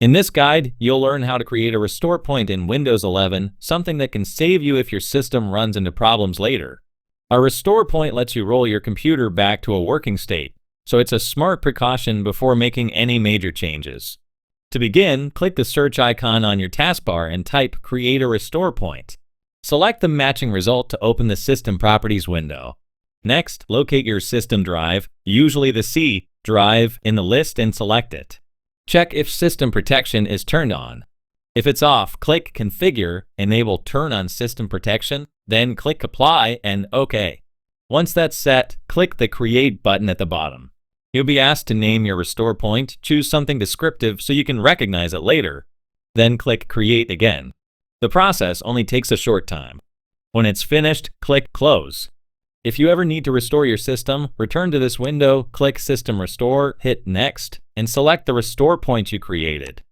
In this guide, you'll learn how to create a restore point in Windows 11, something that can save you if your system runs into problems later. A restore point lets you roll your computer back to a working state, so it's a smart precaution before making any major changes. To begin, click the search icon on your taskbar and type Create a Restore Point. Select the matching result to open the System Properties window. Next, locate your system drive, usually the C drive, in the list and select it. Check if System Protection is turned on. If it's off, click Configure, enable Turn on System Protection, then click Apply and OK. Once that's set, click the Create button at the bottom. You'll be asked to name your restore point, choose something descriptive so you can recognize it later. Then click Create again. The process only takes a short time. When it's finished, click Close. If you ever need to restore your system, return to this window, click System Restore, hit Next, and select the restore point you created.